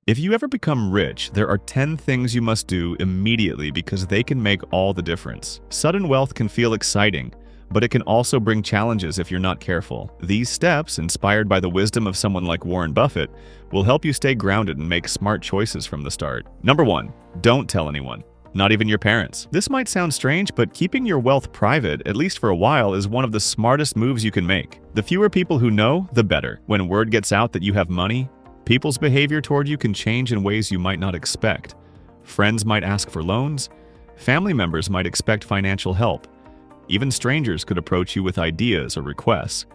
If you ever become rich, there are 10 things you must do immediately because they can make all the difference. Sudden wealth can feel exciting, but it can also bring challenges if you're not careful. These steps, inspired by the wisdom of someone like Warren Buffett, will help you stay grounded and make smart choices from the start. Number 1. Don't tell anyone. Not even your parents. This might sound strange, but keeping your wealth private, at least for a while, is one of the smartest moves you can make. The fewer people who know, the better. When word gets out that you have money, people's behavior toward you can change in ways you might not expect. Friends might ask for loans. Family members might expect financial help. Even strangers could approach you with ideas or requests.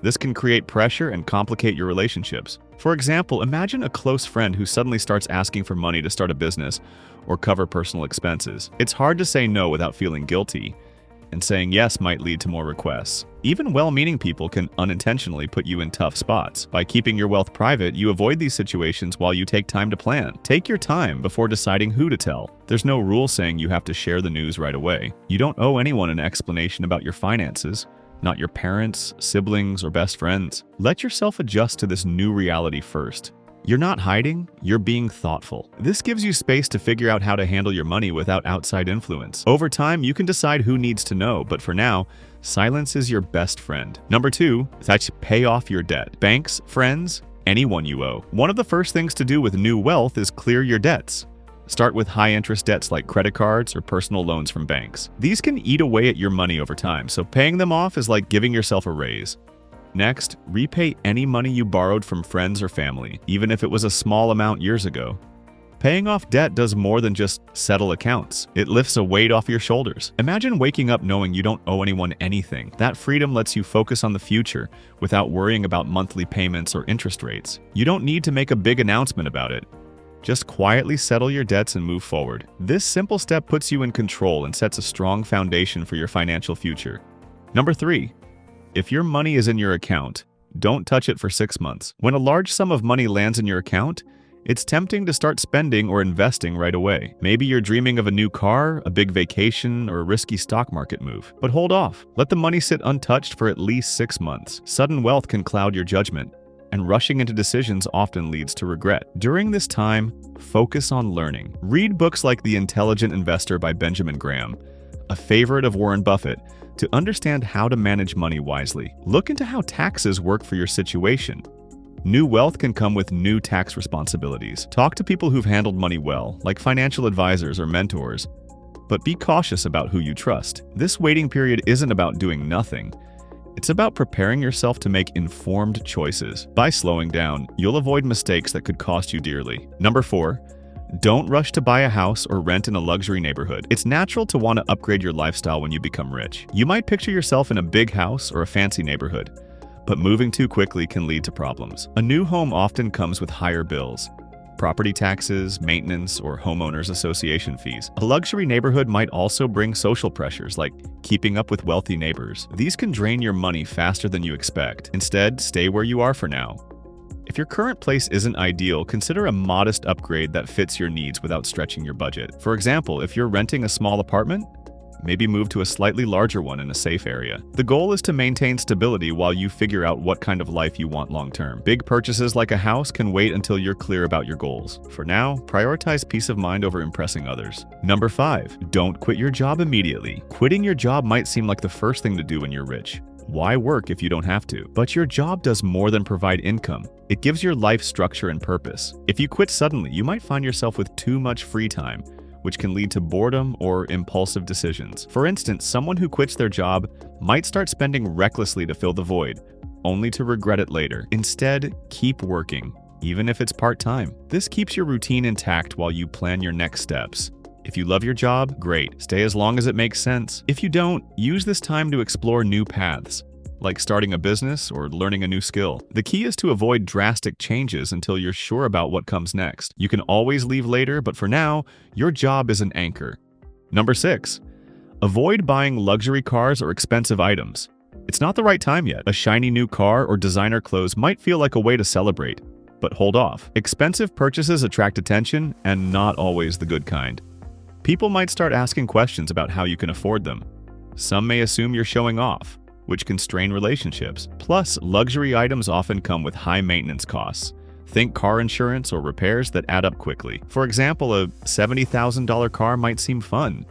This can create pressure and complicate your relationships. For example, imagine a close friend who suddenly starts asking for money to start a business or cover personal expenses. It's hard to say no without feeling guilty, and saying yes might lead to more requests. Even well-meaning people can unintentionally put you in tough spots. By keeping your wealth private, you avoid these situations while you take time to plan. Take your time before deciding who to tell. There's no rule saying you have to share the news right away. You don't owe anyone an explanation about your finances, not your parents, siblings, or best friends. Let yourself adjust to this new reality first. You're not hiding, you're being thoughtful. This gives you space to figure out how to handle your money without outside influence. Over time, you can decide who needs to know, but for now, silence is your best friend. Number 2, that's pay off your debt. Banks, friends, anyone you owe. One of the first things to do with new wealth is clear your debts. Start with high-interest debts like credit cards or personal loans from banks. These can eat away at your money over time, so paying them off is like giving yourself a raise. Next, repay any money you borrowed from friends or family, even if it was a small amount years ago. Paying off debt does more than just settle accounts. It lifts a weight off your shoulders. Imagine waking up knowing you don't owe anyone anything. That freedom lets you focus on the future without worrying about monthly payments or interest rates. You don't need to make a big announcement about it. Just quietly settle your debts and move forward. This simple step puts you in control and sets a strong foundation for your financial future. Number 3. If your money is in your account, don't touch it for 6 months. When a large sum of money lands in your account, it's tempting to start spending or investing right away. Maybe you're dreaming of a new car, a big vacation, or a risky stock market move. But hold off. Let the money sit untouched for at least 6 months. Sudden wealth can cloud your judgment, and rushing into decisions often leads to regret. During this time, focus on learning. Read books like The Intelligent Investor by Benjamin Graham, a favorite of Warren Buffett, to understand how to manage money wisely. Look into how taxes work for your situation. New wealth can come with new tax responsibilities. Talk to people who've handled money well, like financial advisors or mentors, but be cautious about who you trust. This waiting period isn't about doing nothing. It's about preparing yourself to make informed choices. By slowing down, you'll avoid mistakes that could cost you dearly. Number 4. Don't rush to buy a house or rent in a luxury neighborhood. It's natural to want to upgrade your lifestyle when you become rich. You might picture yourself in a big house or a fancy neighborhood, but moving too quickly can lead to problems. A new home often comes with higher bills, property taxes, maintenance, or homeowners association fees. A luxury neighborhood might also bring social pressures like keeping up with wealthy neighbors. These can drain your money faster than you expect. Instead, stay where you are for now. If your current place isn't ideal, consider a modest upgrade that fits your needs without stretching your budget. For example, if you're renting a small apartment, maybe move to a slightly larger one in a safe area. The goal is to maintain stability while you figure out what kind of life you want long-term. Big purchases like a house can wait until you're clear about your goals. For now, prioritize peace of mind over impressing others. Number 5. Don't quit your job immediately. Quitting your job might seem like the first thing to do when you're rich. Why work if you don't have to? But your job does more than provide income. It gives your life structure and purpose. If you quit suddenly, you might find yourself with too much free time, which can lead to boredom or impulsive decisions. For instance, someone who quits their job might start spending recklessly to fill the void, only to regret it later. Instead, keep working, even if it's part-time. This keeps your routine intact while you plan your next steps. If you love your job, great. Stay as long as it makes sense. If you don't, use this time to explore new paths, like starting a business or learning a new skill. The key is to avoid drastic changes until you're sure about what comes next. You can always leave later, but for now, your job is an anchor. Number 6. Avoid buying luxury cars or expensive items. It's not the right time yet. A shiny new car or designer clothes might feel like a way to celebrate, but hold off. Expensive purchases attract attention, and not always the good kind. People might start asking questions about how you can afford them. Some may assume you're showing off, which can strain relationships. Plus, luxury items often come with high maintenance costs. Think car insurance or repairs that add up quickly. For example, a $70,000 car might seem fun,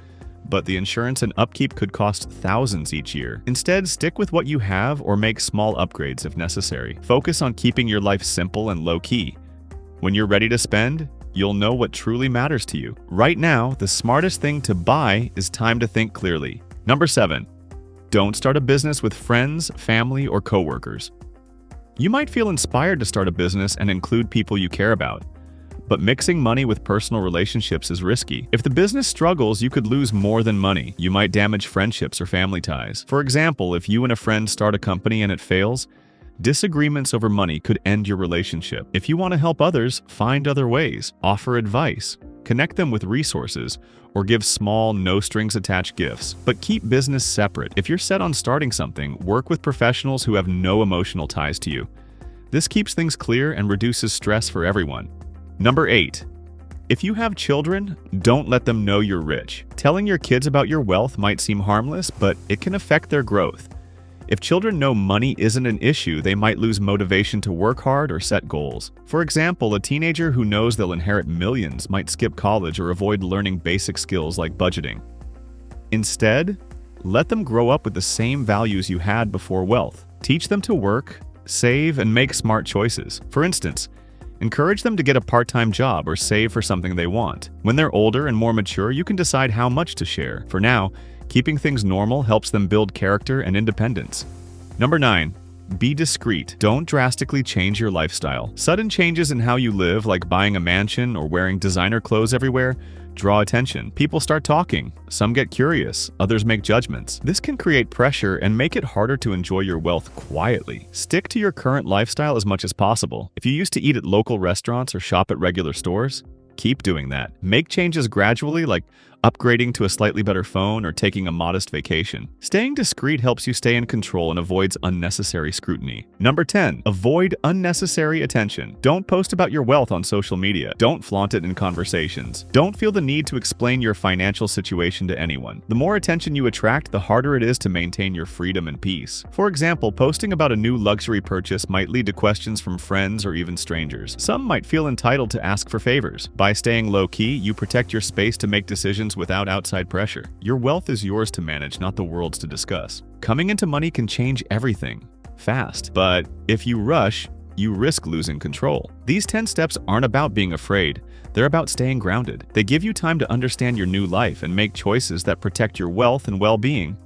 but the insurance and upkeep could cost thousands each year. Instead, stick with what you have or make small upgrades if necessary. Focus on keeping your life simple and low-key. When you're ready to spend, you'll know what truly matters to you. Right now, the smartest thing to buy is time to think clearly. Number 7. Don't start a business with friends, family, or coworkers. You might feel inspired to start a business and include people you care about, but mixing money with personal relationships is risky. If the business struggles, you could lose more than money. You might damage friendships or family ties. For example, if you and a friend start a company and it fails, disagreements over money could end your relationship. If you want to help others, find other ways, offer advice, connect them with resources, or give small, no-strings-attached gifts. But keep business separate. If you're set on starting something, work with professionals who have no emotional ties to you. This keeps things clear and reduces stress for everyone. Number 8. If you have children, don't let them know you're rich. Telling your kids about your wealth might seem harmless, but it can affect their growth. If children know money isn't an issue, they might lose motivation to work hard or set goals. For example, a teenager who knows they'll inherit millions might skip college or avoid learning basic skills like budgeting. Instead, let them grow up with the same values you had before wealth. Teach them to work, save, and make smart choices. For instance, encourage them to get a part-time job or save for something they want. When they're older and more mature, you can decide how much to share. For now, keeping things normal helps them build character and independence. Number 9. Be discreet. Don't drastically change your lifestyle. Sudden changes in how you live, like buying a mansion or wearing designer clothes everywhere, draw attention. People start talking. Some get curious. Others make judgments. This can create pressure and make it harder to enjoy your wealth quietly. Stick to your current lifestyle as much as possible. If you used to eat at local restaurants or shop at regular stores, keep doing that. Make changes gradually, like upgrading to a slightly better phone or taking a modest vacation. Staying discreet helps you stay in control and avoids unnecessary scrutiny. Number 10. Avoid unnecessary attention. Don't post about your wealth on social media. Don't flaunt it in conversations. Don't feel the need to explain your financial situation to anyone. The more attention you attract, the harder it is to maintain your freedom and peace. For example, posting about a new luxury purchase might lead to questions from friends or even strangers. Some might feel entitled to ask for favors. By staying low-key, you protect your space to make decisions without outside pressure. Your wealth is yours to manage, not the world's to discuss. Coming into money can change everything, fast. But if you rush, you risk losing control. These 10 steps aren't about being afraid. They're about staying grounded. They give you time to understand your new life and make choices that protect your wealth and well-being.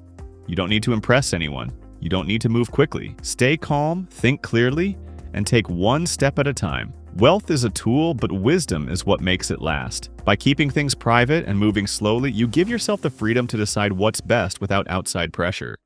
You don't need to impress anyone. You don't need to move quickly. Stay calm, think clearly, and take one step at a time. Wealth is a tool, but wisdom is what makes it last. By keeping things private and moving slowly, you give yourself the freedom to decide what's best without outside pressure.